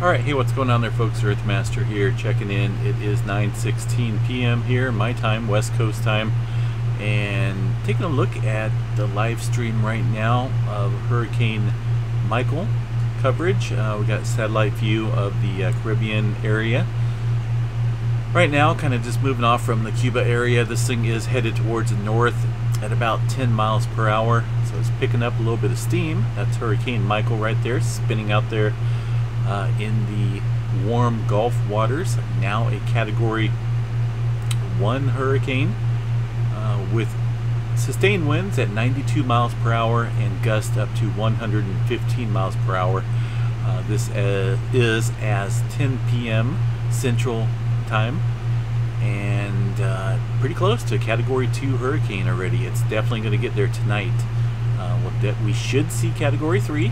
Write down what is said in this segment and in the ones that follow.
Alright, hey, what's going on there, folks? Earthmaster here, checking in. It is 9:16 p.m. here, my time, West Coast time, and taking a look at the live stream right now of Hurricane Michael coverage. We got satellite view of the Caribbean area. Right now, kind of just moving off from the Cuba area. This thing is headed towards the north at about 10 miles per hour, so it's picking up a little bit of steam. That's Hurricane Michael right there, spinning out there in the warm Gulf waters. Now a Category 1 hurricane with sustained winds at 92 miles per hour and gusts up to 115 miles per hour. This is as 10 p.m. Central Time, and pretty close to a Category 2 hurricane already. It's definitely going to get there tonight. We should see Category 3,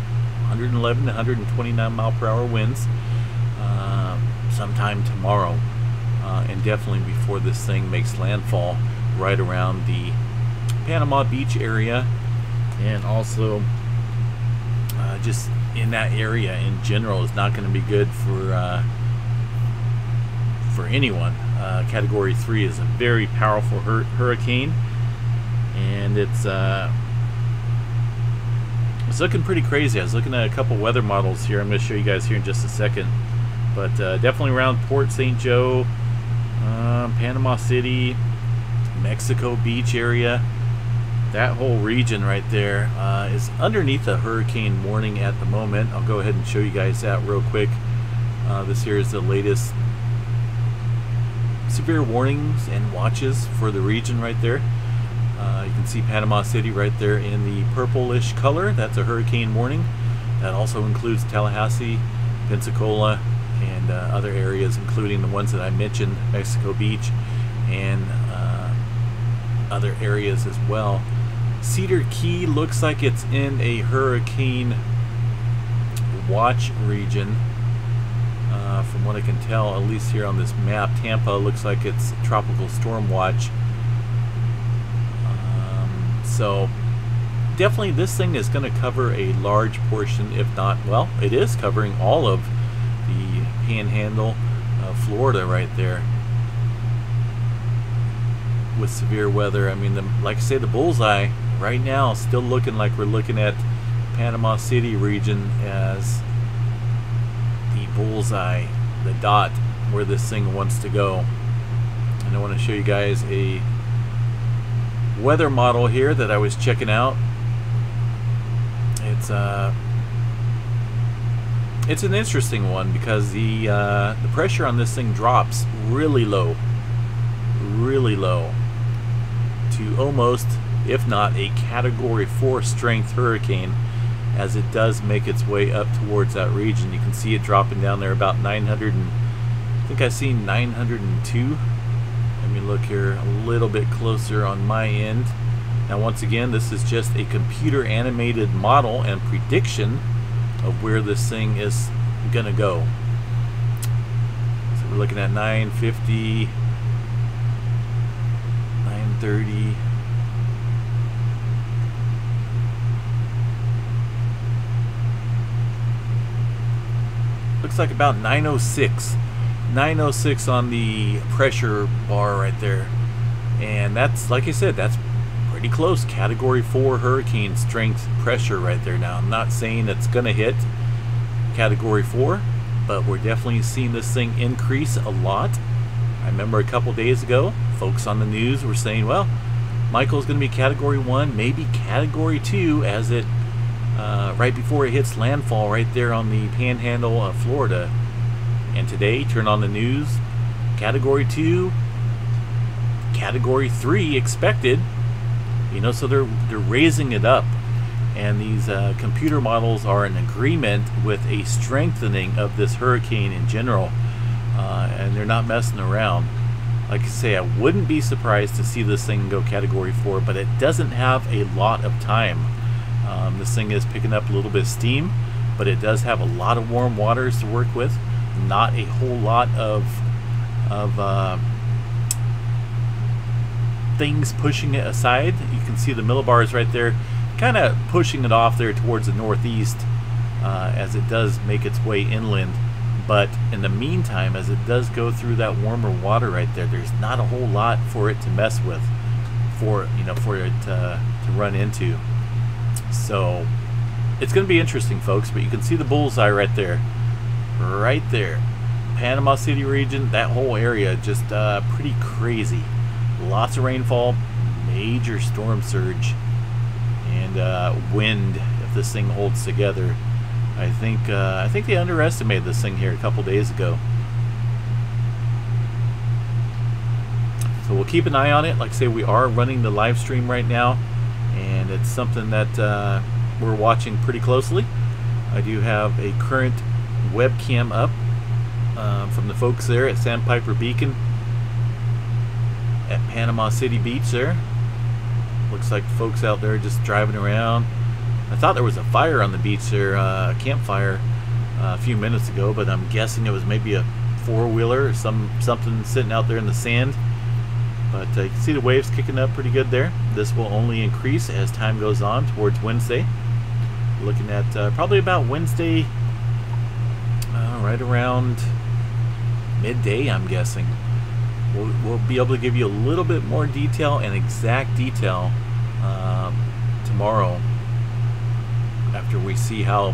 111 to 129 mile per hour winds sometime tomorrow, and definitely before this thing makes landfall right around the Panama Beach area, and also just in that area in general is not going to be good for anyone. Category 3 is a very powerful hurricane, and it's looking pretty crazy. I was looking at a couple weather models here. I'm going to show you guys here in just a second, but definitely around Port St. Joe, Panama City, Mexico Beach area, that whole region right there is underneath a hurricane warning at the moment. I'll go ahead and show you guys that real quick. This here is the latest severe warnings and watches for the region right there. You can see Panama City right there in the purplish color. That's a hurricane warning. That also includes Tallahassee, Pensacola, and other areas, including the ones that I mentioned, Mexico Beach, and other areas as well. Cedar Key looks like it's in a hurricane watch region. From what I can tell, at least here on this map, Tampa looks like it's tropical storm watch. So definitely this thing is going to cover a large portion, if not, well, it is covering all of the panhandle of Florida right there with severe weather. I mean, like I say, the bullseye right now is still looking like we're looking at Panama City region as the bullseye, the dot where this thing wants to go. And I want to show you guys a weather model here that I was checking out. It's an interesting one because the pressure on this thing drops really low to almost, if not a Category 4 strength hurricane, as it does make its way up towards that region. You can see it dropping down there about 900 and I think I've seen 902. Let me look here a little bit closer on my end. Now once again, this is just a computer animated model and prediction of where this thing is gonna go. So we're looking at 950, 930. Looks like about 906. 906 on the pressure bar right there, and that's, like I said, that's pretty close. Category 4 hurricane strength pressure right there. Now I'm not saying it's gonna hit Category 4, but we're definitely seeing this thing increase a lot. I remember a couple days ago folks on the news were saying, well, Michael's gonna be Category 1, maybe Category 2 as it right before it hits landfall right there on the panhandle of Florida. And today, turn on the news, Category 2, Category 3 expected. You know, so they're raising it up, and these computer models are in agreement with a strengthening of this hurricane in general, and they're not messing around. Like I say, I wouldn't be surprised to see this thing go Category 4, but it doesn't have a lot of time. This thing is picking up a little bit of steam, but it does have a lot of warm waters to work with. Not a whole lot of things pushing it aside. You can see the millibars right there kind of pushing it off there towards the northeast as it does make its way inland. But in the meantime, as it does go through that warmer water right there, there's not a whole lot for it to mess with, for it to run into. So it's going to be interesting, folks. But you can see the bullseye right there, Panama City region. That whole area just pretty crazy. Lots of rainfall, major storm surge, and wind if this thing holds together. I think they underestimated this thing here a couple days ago. So we'll keep an eye on it. Like I say, we are running the live stream right now, and it's something that we're watching pretty closely. I do have a current webcam up from the folks there at Sandpiper Beacon at Panama City Beach there. Looks like folks out there just driving around. I thought there was a fire on the beach there, a campfire a few minutes ago, but I'm guessing it was maybe a four-wheeler or something sitting out there in the sand. But you can see the waves kicking up pretty good there. This will only increase as time goes on towards Wednesday. Looking at probably about Wednesday, right around midday, I'm guessing. We'll be able to give you a little bit more detail and exact detail tomorrow, after we see how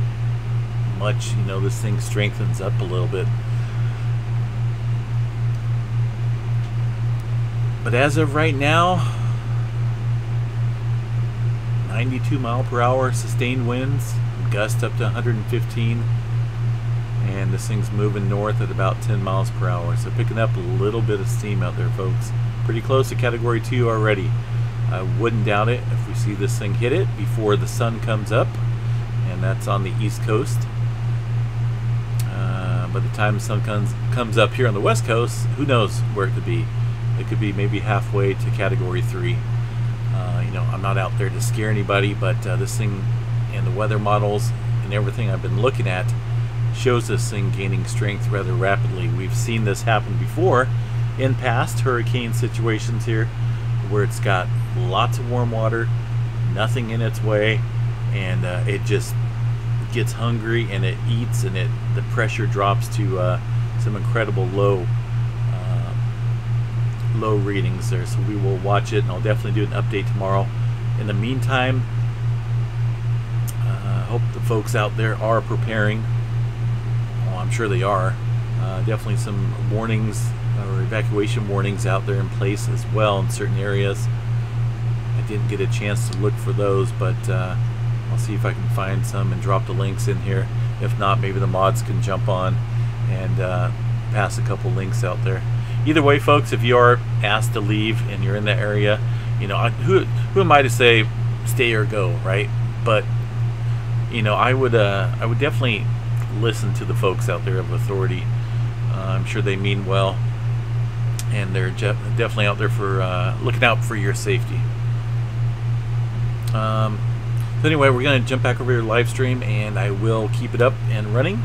much this thing strengthens up a little bit. But as of right now, 92 mile per hour sustained winds, gust up to 115, and this thing's moving north at about 10 miles per hour. So picking up a little bit of steam out there, folks. Pretty close to Category 2 already. I wouldn't doubt it if we see this thing hit it before the sun comes up, and that's on the East Coast. By the time the sun comes up here on the West Coast, who knows where it could be. It could be maybe halfway to Category 3. I'm not out there to scare anybody, but this thing and the weather models and everything I've been looking at shows this thing gaining strength rather rapidly. We've seen this happen before in past hurricane situations here, where it's got lots of warm water, nothing in its way, and it just gets hungry and it eats, and the pressure drops to some incredible low readings there. So we will watch it, and I'll definitely do an update tomorrow. In the meantime, I hope the folks out there are preparing. Well, I'm sure they are. Definitely some warnings or evacuation warnings out there in place as well in certain areas. I didn't get a chance to look for those, but I'll see if I can find some and drop the links in here. If not, maybe the mods can jump on and pass a couple links out there. Either way, folks, if you are asked to leave and you're in that area, who am I to say stay or go, right? But I would definitely listen to the folks out there of authority. I'm sure they mean well, and they're definitely out there for looking out for your safety. So anyway, we're going to jump back over your live stream, and I will keep it up and running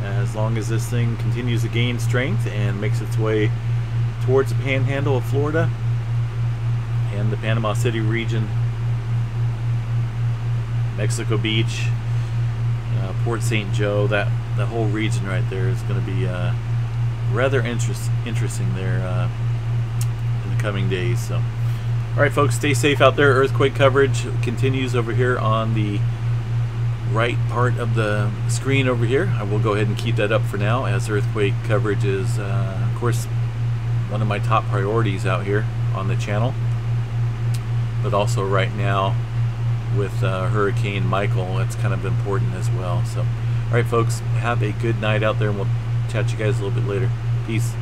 as long as this thing continues to gain strength and makes its way towards the panhandle of Florida and the Panama City region, Mexico Beach, Port St. Joe. That whole region right there is going to be rather interesting there in the coming days. So, all right, folks, stay safe out there. Earthquake coverage continues over here on the right part of the screen over here. I will go ahead and keep that up for now, as earthquake coverage is, of course, one of my top priorities out here on the channel. But also right now with Hurricane Michael, it's kind of important as well. So, all right, folks, have a good night out there, and we'll chat you guys a little bit later. Peace.